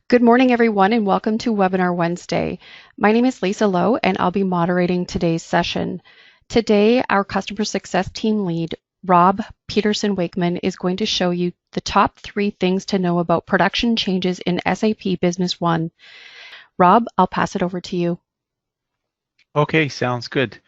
Good morning, everyone, and welcome to Webinar Wednesday. My name is Lisa Lowe, and I'll be moderating today's session. Today, our Customer Success Team Lead, Rob Peterson-Wakeman, is going to show you the top 3 things to know about production changes in SAP Business One. Rob, I'll pass it over to you. Okay, sounds good.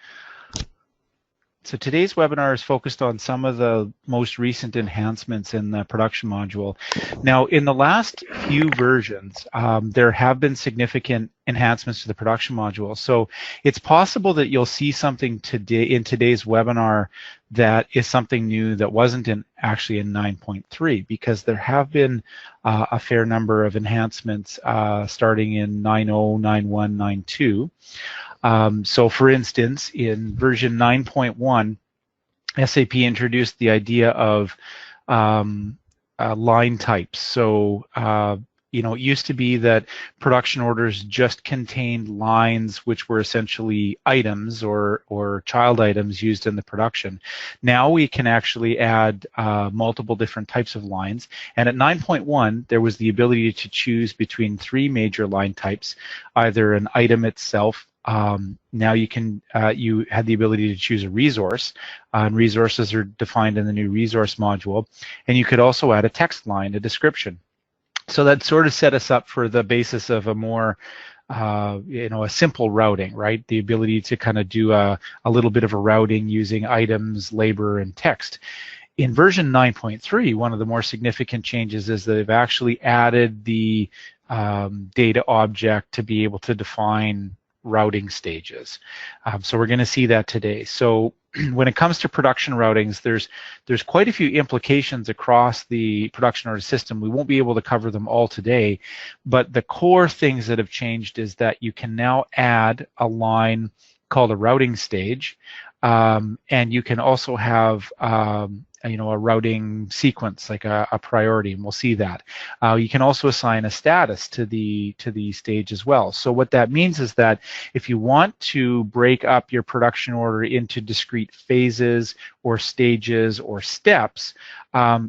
So today's webinar is focused on some of the most recent enhancements in the production module. Now, in the last few versions, there have been significant enhancements to the production module. So it's possible that you'll see something today in today's webinar that is something new that wasn't actually in 9.3, because there have been a fair number of enhancements starting in 9.0, 9.1, 9.2. So for instance, in version 9.1, SAP introduced the idea of line types. So, it used to be that production orders just contained lines which were essentially items or child items used in the production. Now we can actually add multiple different types of lines. And at 9.1, there was the ability to choose between 3 major line types, either an item itself. Now you had the ability to choose a resource, and resources are defined in the new resource module, and you could also add a text line, a description. So that sort of set us up for the basis of a more a simple routing, right? The ability to kind of do a little bit of a routing using items, labor, and text. In version 9.3, one of the more significant changes is that they've actually added the data object to be able to define routing stages. So we're going to see that today. So when it comes to production routings, there's quite a few implications across the production order system. We won't be able to cover them all today, but the core things that have changed is that you can now add a line called a routing stage, and you can also have a routing sequence, like a priority, and we'll see that. You can also assign a status to the stage as well. So what that means is that if you want to break up your production order into discrete phases or stages or steps,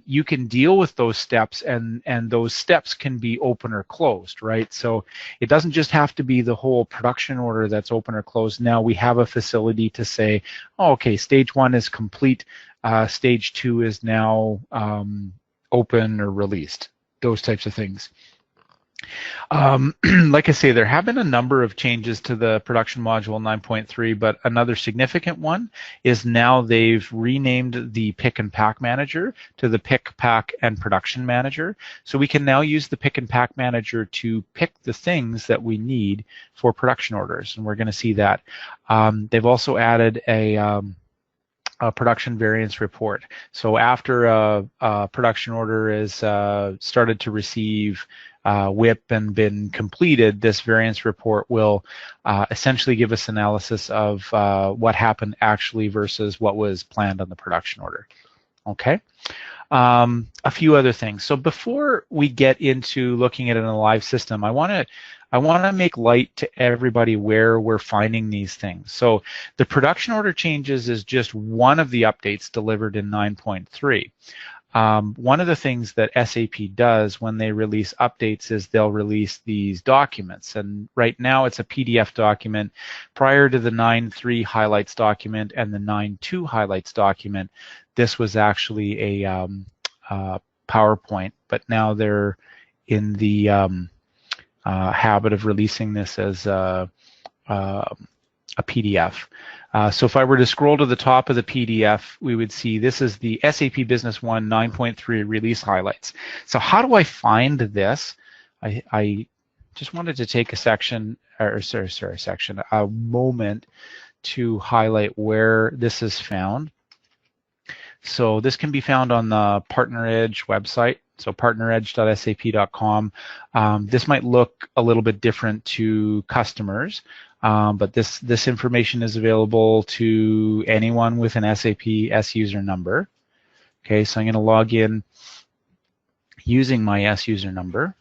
you can deal with those steps, and those steps can be open or closed, right? So it doesn't just have to be the whole production order that's open or closed. Now we have a facility to say, oh, okay, stage 1 is complete. Stage 2 is now open or released, those types of things. Like I say, there have been a number of changes to the production module 9.3, but another significant one is now they've renamed the pick and pack manager to the pick, pack, and production manager. So we can now use the pick and pack manager to pick the things that we need for production orders, and we're going to see that. They've also added a production variance report. So after a production order is started to receive WIP and been completed, this variance report will essentially give us analysis of what happened actually versus what was planned on the production order. Okay. A few other things. So before we get into looking at it in a live system, I want to make light to everybody where we're finding these things. So the production order changes is just one of the updates delivered in 9.3. One of the things that SAP does when they release updates is they'll release these documents. And right now it's a PDF document. Prior to the 9.3 highlights document and the 9.2 highlights document, this was actually a PowerPoint, but now they're in the habit of releasing this as a PDF. So if I were to scroll to the top of the PDF, we would see this is the SAP Business One 9.3 release highlights. So how do I find this? I just wanted to take a moment to highlight where this is found. So this can be found on the PartnerEdge website, so partneredge.sap.com. This might look a little bit different to customers, but this information is available to anyone with an SAP S-user number. Okay, so I'm going to log in using my S-user number.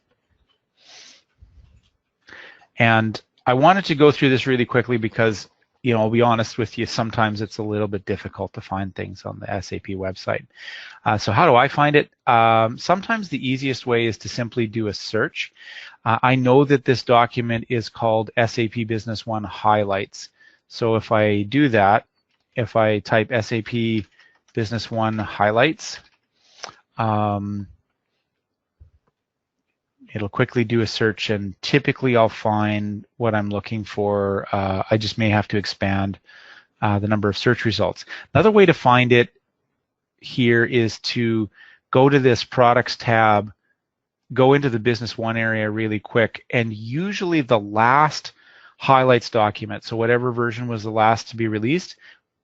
And I wanted to go through this really quickly because I'll be honest with you, sometimes it's a little bit difficult to find things on the SAP website. So how do I find it? Sometimes the easiest way is to simply do a search. I know that this document is called SAP Business One Highlights. So if I do that, if I type SAP Business One Highlights, it'll quickly do a search, and typically I'll find what I'm looking for. I just may have to expand the number of search results. Another way to find it here is to go to this Products tab, go into the Business One area really quick, and usually the last highlights document, so whatever version was the last to be released,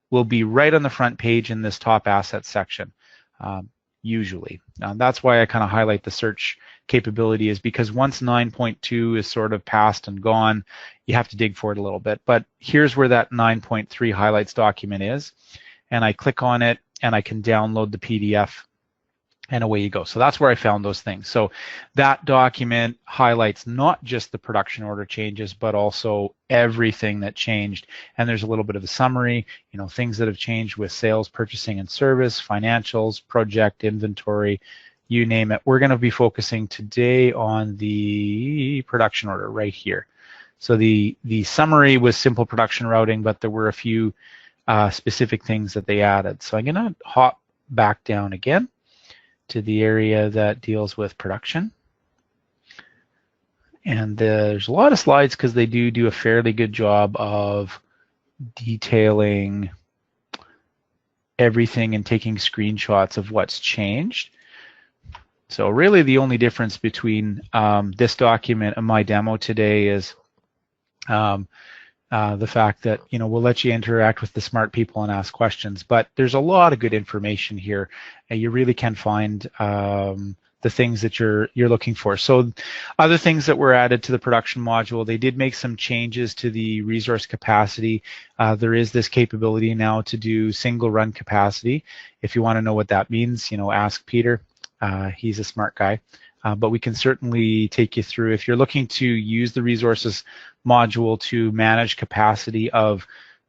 will be right on the front page in this top assets section, usually. That's why I kind of highlight the search capability, is because once 9.2 is sort of passed and gone, you have to dig for it a little bit. But here's where that 9.3 highlights document is, and I click on it and I can download the PDF, and away you go. So that's where I found those things. So that document highlights not just the production order changes, but also everything that changed. And there's a little bit of a summary, things that have changed with sales, purchasing and service, financials, project, inventory, you name it. We're going to be focusing today on the production order right here. So the summary was simple production routing, but there were a few specific things that they added. So I'm going to hop back down again to the area that deals with production. And there's a lot of slides because they do a fairly good job of detailing everything and taking screenshots of what's changed. So really the only difference between this document and my demo today is the fact that we'll let you interact with the smart people and ask questions, but there's a lot of good information here, and you really can find the things that you're looking for. So other things that were added to the production module, they did make some changes to the resource capacity. There is this capability now to do single run capacity. If you want to know what that means, ask Peter. He's a smart guy. But we can certainly take you through. If you're looking to use the resources module to manage capacity of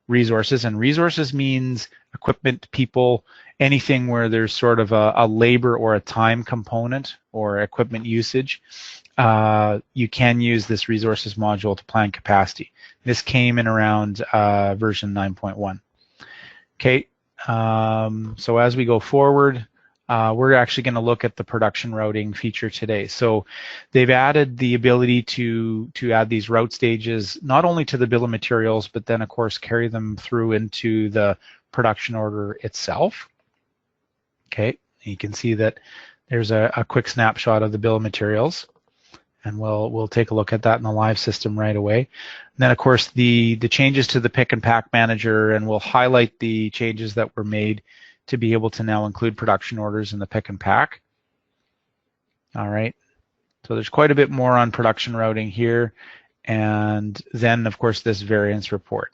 resources, and resources means equipment, people, anything where there's sort of a labor or a time component or equipment usage, you can use this resources module to plan capacity. This came in around version 9.1. Okay, so as we go forward, we're actually going to look at the production routing feature today. So they've added the ability to add these route stages, not only to the bill of materials, but then of course carry them through into the production order itself. Okay, you can see that there's a quick snapshot of the bill of materials, and we'll take a look at that in the live system right away. And then of course the changes to the pick and pack manager, and we'll highlight the changes that were made to be able to now include production orders in the pick and pack. All right, so there's quite a bit more on production routing here, and then of course this variance report.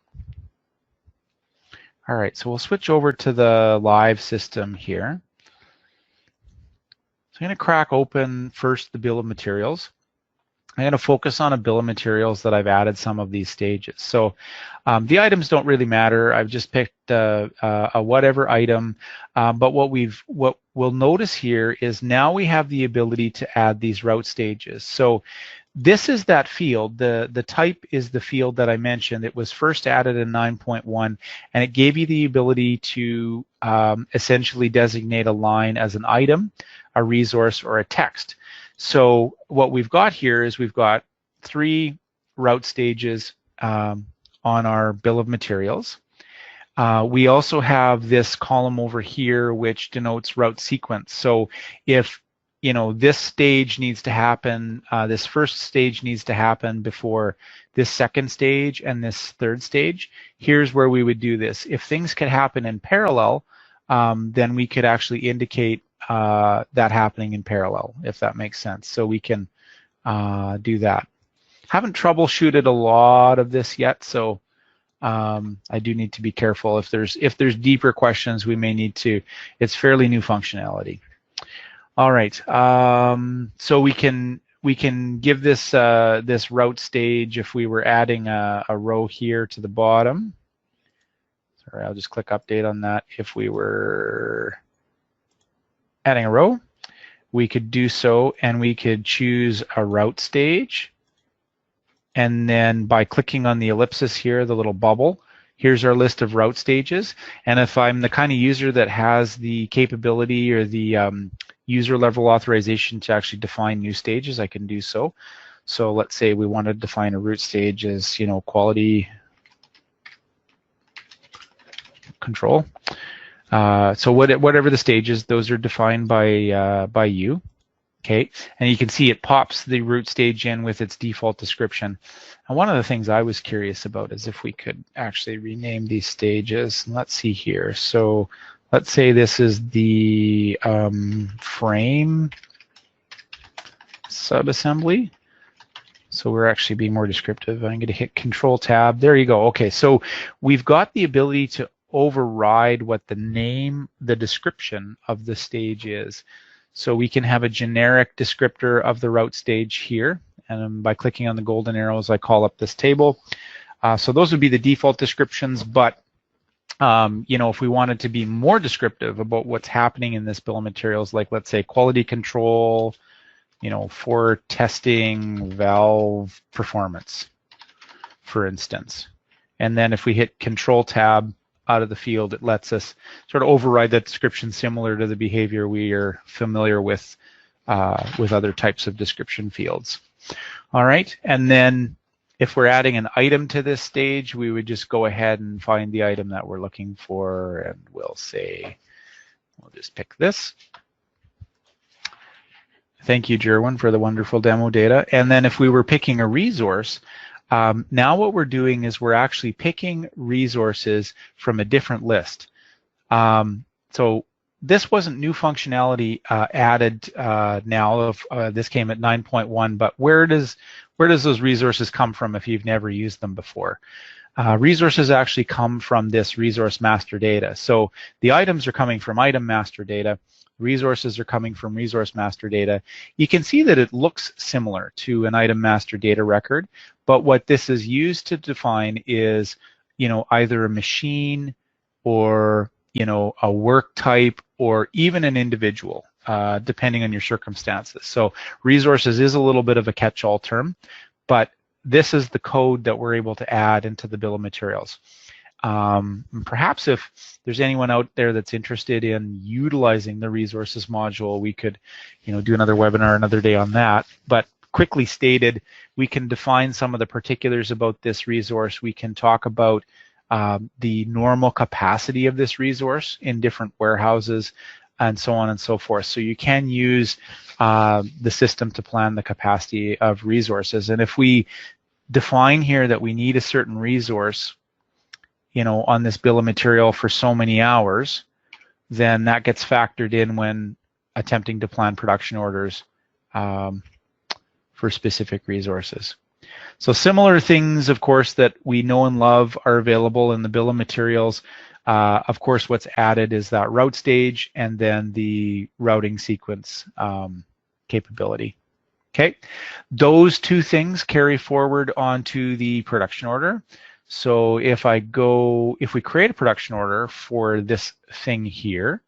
All right, so we'll switch over to the live system here. So I'm going to crack open first the bill of materials. I'm going to focus on a bill of materials that I've added some of these stages. So the items don't really matter. I've just picked a whatever item, but what we'll notice here is now we have the ability to add these route stages. So this is that field. The type is the field that I mentioned. It was first added in 9.1, and it gave you the ability to essentially designate a line as an item, a resource, or a text. So what we've got here is we've got 3 route stages on our bill of materials. We also have this column over here which denotes route sequence. So if this stage needs to happen, this first stage needs to happen before this second stage and this third stage, here's where we would do this. If things could happen in parallel, then we could actually indicate that happening in parallel, if that makes sense. So we can do that. Haven't troubleshooted a lot of this yet, so I do need to be careful. If there's deeper questions, we may need to. It's fairly new functionality. All right, so we can give this this route stage if we were adding a row here to the bottom. Sorry, I'll just click update on that if we were adding a row. we could do so, and we could choose a route stage. And then by clicking on the ellipsis here, the little bubble, here's our list of route stages. And if I'm the kind of user that has the capability or the user level authorization to actually define new stages, I can do so. So let's say we want to define a route stage as, quality control. So whatever the stages, those are defined by you. Okay, and you can see it pops the route stage in with its default description. And one of the things I was curious about is if we could actually rename these stages. Let's see here. So let's say this is the frame subassembly. So we're actually being more descriptive. I'm going to hit Control Tab. There you go. Okay, so we've got the ability to override what the description of the stage is. So we can have a generic descriptor of the route stage here, and by clicking on the golden arrows, I call up this table. So those would be the default descriptions, but if we wanted to be more descriptive about what's happening in this bill of materials, like let's say quality control, for testing valve performance, for instance. And then if we hit Control Tab out of the field, it lets us sort of override that description, similar to the behavior we are familiar with other types of description fields. All right, and then if we're adding an item to this stage, we would just go ahead and find the item that we're looking for, and we'll just pick this. Thank you, Jerwin, for the wonderful demo data. And then if we were picking a resource, now what we're doing is we're actually picking resources from a different list. So this wasn't new functionality added now. This came at 9.1, but where does those resources come from if you've never used them before? Resources actually come from this resource master data. So the items are coming from item master data. Resources are coming from resource master data. You can see that it looks similar to an item master data record, but what this is used to define is, either a machine or, a work type or even an individual, depending on your circumstances. So resources is a little bit of a catch-all term, but this is the code that we're able to add into the bill of materials. Perhaps if there's anyone out there that's interested in utilizing the resources module, we could, do another webinar another day on that. But quickly stated, we can define some of the particulars about this resource. We can talk about the normal capacity of this resource in different warehouses and so on and so forth. So you can use the system to plan the capacity of resources. And if we define here that we need a certain resource, on this bill of material for so many hours, then that gets factored in when attempting to plan production orders for specific resources. So similar things, of course, that we know and love are available in the bill of materials. Of course, what's added is that route stage and then the routing sequence capability. Okay, those two things carry forward onto the production order. So if we create a production order for this thing here,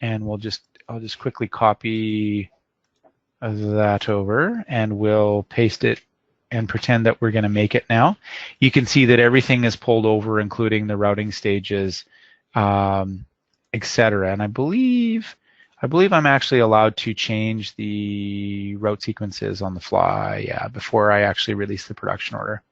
and I'll just quickly copy that over, and we'll paste it and pretend that we're going to make it now. You can see that everything is pulled over, including the routing stages, etc. And I believe I'm actually allowed to change the route sequences on the fly, before I actually release the production order.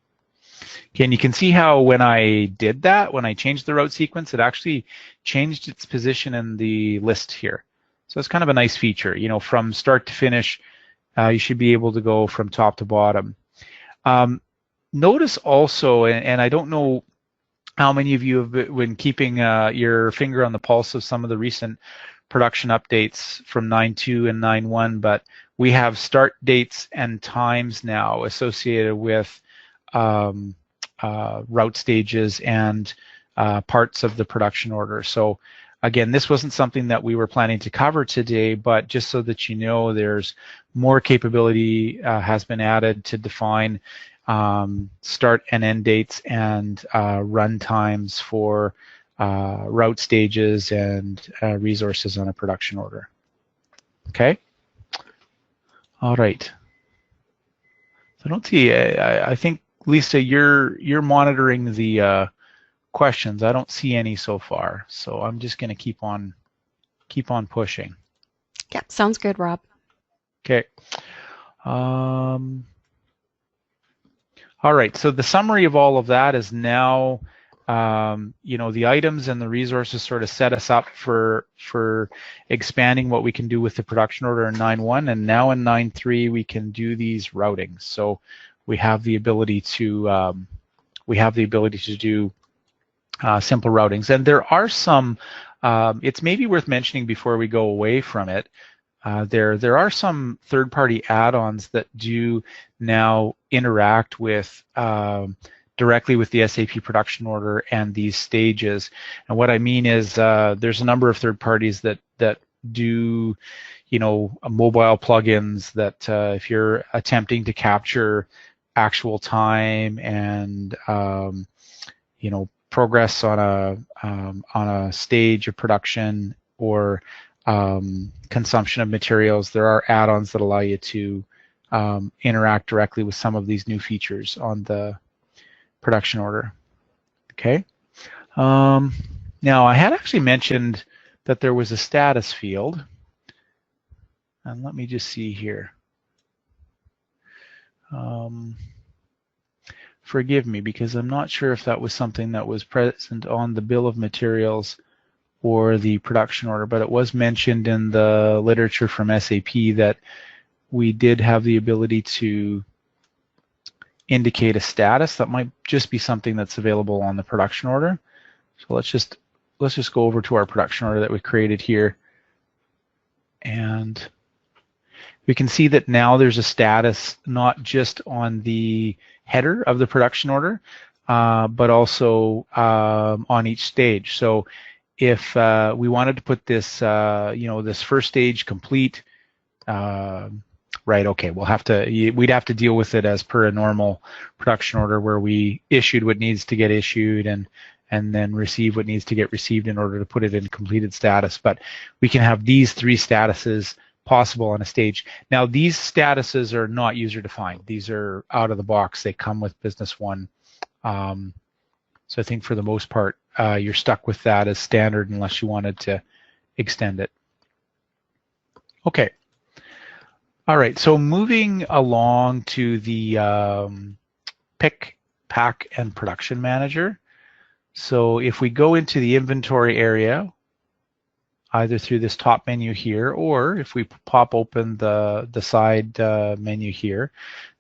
Okay, and you can see how when I did that, when I changed the route sequence, it actually changed its position in the list here. So it's kind of a nice feature. From start to finish, you should be able to go from top to bottom. Notice also, and I don't know how many of you have been keeping your finger on the pulse of some of the recent production updates from 9.2 and 9.1, but we have start dates and times now associated with route stages and parts of the production order. So again, this wasn't something that we were planning to cover today, but just so that you know, there's more capability has been added to define start and end dates and run times for route stages and resources on a production order. Okay. All right. So I don't see. I think Lisa, you're monitoring the questions. I don't see any so far, so I'm just going to keep on pushing. Yeah, sounds good, Rob. Okay. All right. So the summary of all of that is now, the items and the resources sort of set us up for expanding what we can do with the production order in 9.1, and now in 9.3 we can do these routings. So we have the ability to do simple routings, and there are some. It's maybe worth mentioning before we go away from it. There are some third-party add-ons that do now interact with directly with the SAP production order and these stages. And what I mean is there's a number of third parties that do, mobile plugins that if you're attempting to capture actual time and progress on a stage of production or consumption of materials, there are add-ons that allow you to interact directly with some of these new features on the production order. Okay. Now, I had actually mentioned that there was a status field, and let me just see here. Forgive me, because I'm not sure if that was something that was present on the bill of materials or the production order, but it was mentioned in the literature from SAP that we did have the ability to indicate a status. That might just be something that's available on the production order. So let's just go over to our production order that we created here, and we can see that now there's a status not just on the header of the production order, but also on each stage. So if we wanted to put this, this first stage complete, right? Okay, we'd have to deal with it as per a normal production order, where we issued what needs to get issued and then receive what needs to get received in order to put it in completed status. But we can have these three statuses possible on a stage. Now, these statuses are not user-defined. These are out of the box. They come with Business One. So I think for the most part, you're stuck with that as standard unless you wanted to extend it. Okay. All right. So moving along to the pick, pack, and production manager. So if we go into the inventory area, either through this top menu here, or if we pop open the side menu here,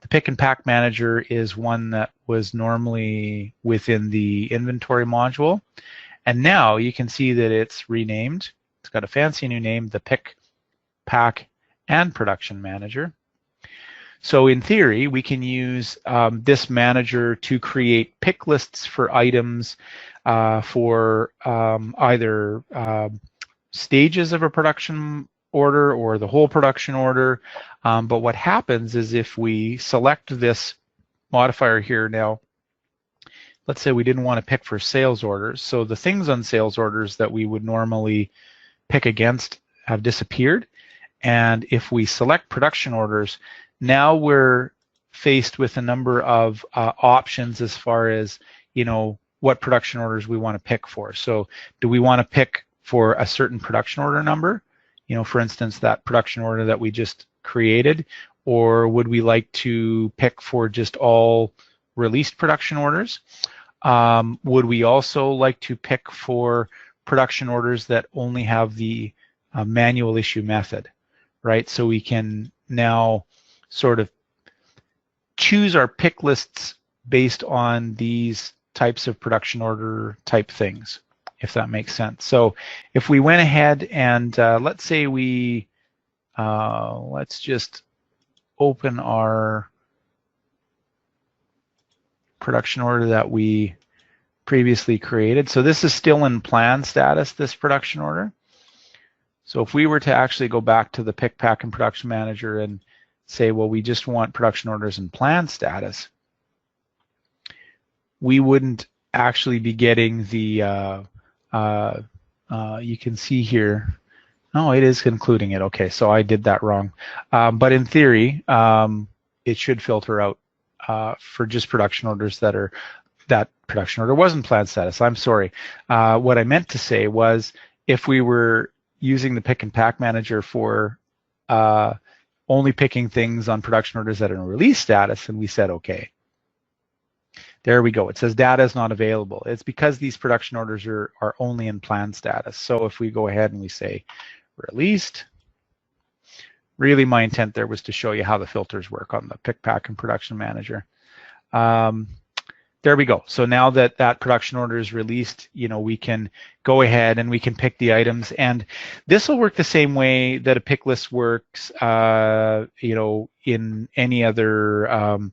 the pick and pack manager is one that was normally within the inventory module. And now you can see that it's renamed. It's got a fancy new name, the pick, pack, and production manager. So in theory, we can use this manager to create pick lists for items for either stages of a production order or the whole production order. But what happens is if we select this modifier here now, let's say we didn't want to pick for sales orders. So the things on sales orders that we would normally pick against have disappeared. And if we select production orders, now we're faced with a number of options as far as, what production orders we want to pick for. So do we want to pick for a certain production order number, for instance, that production order that we just created, or would we like to pick for just all released production orders? Would we also like to pick for production orders that only have the manual issue method, right? So we can now sort of choose our pick lists based on these types of production order type things, if that makes sense. So if we went ahead and let's say let's just open our production order that we previously created. So this is still in plan status, this production order. So if we were to actually go back to the pick, pack, and production manager and say, well, we just want production orders in plan status, we wouldn't actually be getting the, you can see here, No, it is including it. Okay, so I did that wrong. But in theory, it should filter out for just production orders that production order wasn't planned status. I'm sorry. What I meant to say was if we were using the pick and pack manager for only picking things on production orders that are in release status, and we said okay. There we go. It says data is not available. It's because these production orders are only in plan status. So if we go ahead and we say released, really my intent there was to show you how the filters work on the pick, pack, and production manager. There we go. So now that that production order is released, we can go ahead and we can pick the items. And this will work the same way that a pick list works, in any other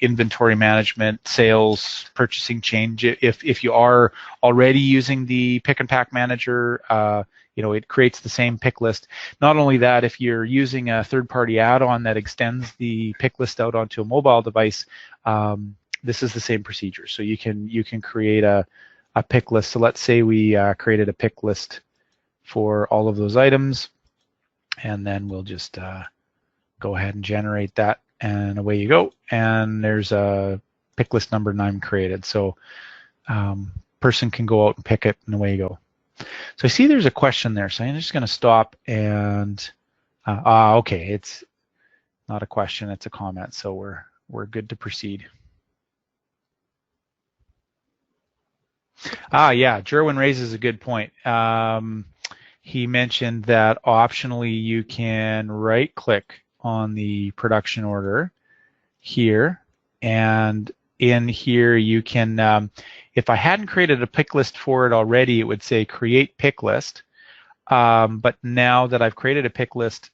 inventory management, sales, purchasing change. If you are already using the pick and pack manager, it creates the same pick list. Not only that, if you're using a third-party add-on that extends the pick list out onto a mobile device, this is the same procedure. So you can create a pick list. So let's say we created a pick list for all of those items, and then we'll just go ahead and generate that. And away you go. And there's a pick list number 9 created. So person can go out and pick it, and away you go. So I see there's a question there. So I'm just going to stop and, okay, it's not a question, it's a comment. So we're good to proceed. Yeah, Jerwin raises a good point. He mentioned that optionally you can right click on the production order here, and in here you can, if I hadn't created a pick list for it already, it would say create pick list, but now that I've created a pick list,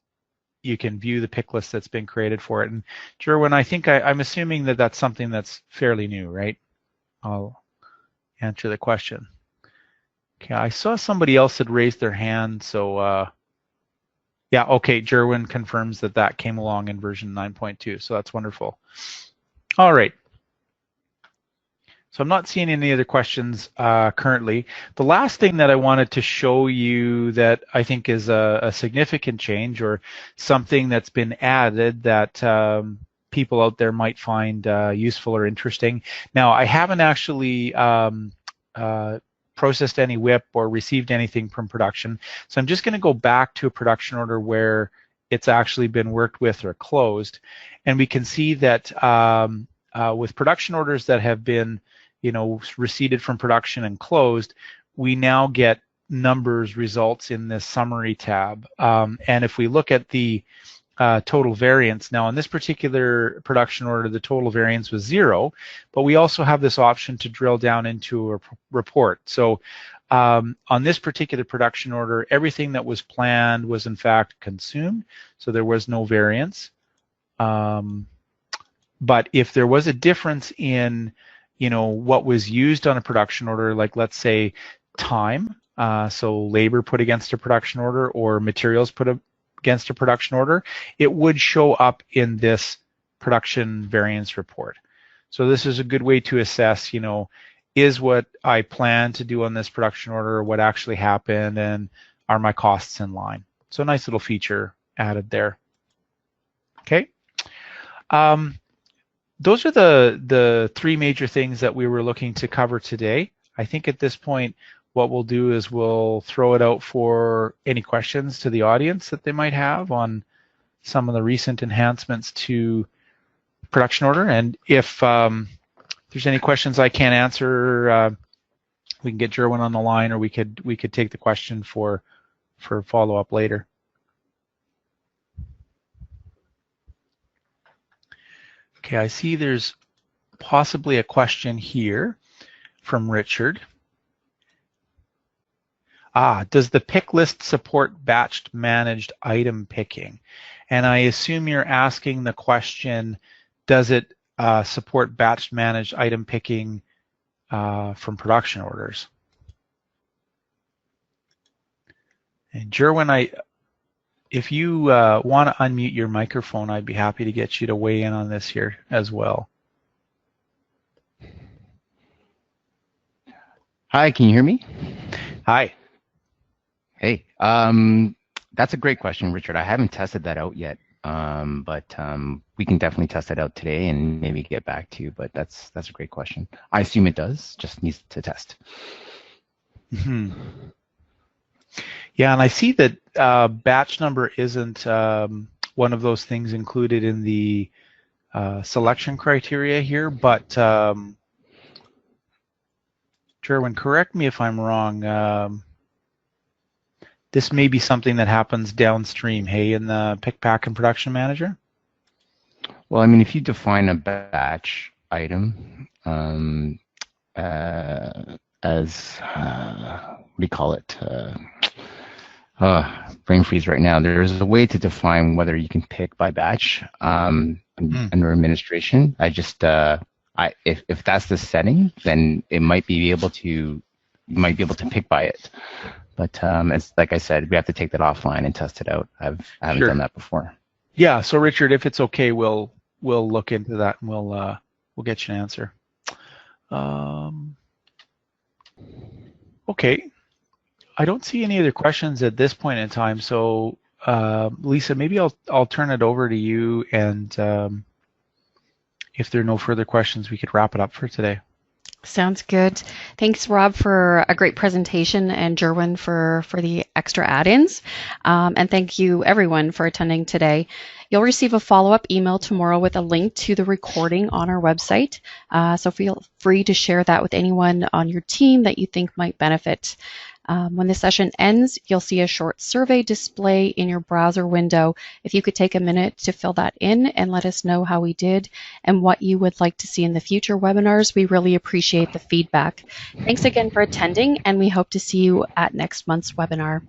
you can view the pick list that's been created for it. And Jerwin, I think I'm assuming that that's something that's fairly new, right? I'll answer the question. Okay, I saw somebody else had raised their hand, so yeah, okay, Jerwin confirms that that came along in version 9.2, so that's wonderful. All right. So I'm not seeing any other questions currently. The last thing that I wanted to show you that I think is a significant change or something that's been added that people out there might find useful or interesting. Now, I haven't actually processed any WIP or received anything from production. So I'm just going to go back to a production order where it's actually been worked with or closed. And we can see that with production orders that have been, receipted from production and closed, we now get numbers results in this summary tab. And if we look at the total variance. Now, in this particular production order, the total variance was 0, but we also have this option to drill down into a report. So on this particular production order, everything that was planned was in fact consumed, so there was no variance. But if there was a difference in, what was used on a production order, like let's say time, so labor put against a production order or materials put against a production order, it would show up in this production variance report. So this is a good way to assess, is what I plan to do on this production order what actually happened, and are my costs in line? So a nice little feature added there. Okay. Those are the 3 major things that we were looking to cover today. I think at this point, what we'll do is we'll throw it out for any questions to the audience that they might have on some of the recent enhancements to production order. And if there's any questions I can't answer, we can get Jerwin on the line, or we could take the question for follow-up later. Okay, I see there's possibly a question here from Richard. Does the pick list support batched managed item picking? And I assume you're asking the question, does it support batched managed item picking from production orders? And Jerwin, if you want to unmute your microphone, I'd be happy to get you to weigh in on this here as well. Hi, can you hear me? Hi. Hey, that's a great question, Richard. I haven't tested that out yet, but we can definitely test it out today and maybe get back to you. But that's a great question. I assume it does, just needs to test. Hmm. Yeah, and I see that batch number isn't one of those things included in the selection criteria here, but Jerwin, correct me if I'm wrong. This may be something that happens downstream, hey, in the pick, pack, and production manager? Well, I mean, if you define a batch item as what do you call it? Brain freeze right now. There's a way to define whether you can pick by batch under administration. If that's the setting, then it might be able to you might be able to pick by it. But it's like I said, we have to take that offline and test it out. I haven't Sure. done that before. Yeah. So Richard, if it's okay, we'll look into that and we'll get you an answer. Okay. I don't see any other questions at this point in time. So Lisa, maybe I'll turn it over to you, and if there are no further questions, we could wrap it up for today. Sounds good. Thanks, Rob, for a great presentation, and Jerwin for the extra add-ins. And thank you, everyone, for attending today. You'll receive a follow-up email tomorrow with a link to the recording on our website. So feel free to share that with anyone on your team that you think might benefit. When the session ends, you'll see a short survey display in your browser window. If you could take a minute to fill that in and let us know how we did and what you would like to see in the future webinars, we really appreciate the feedback. Thanks again for attending, and we hope to see you at next month's webinar.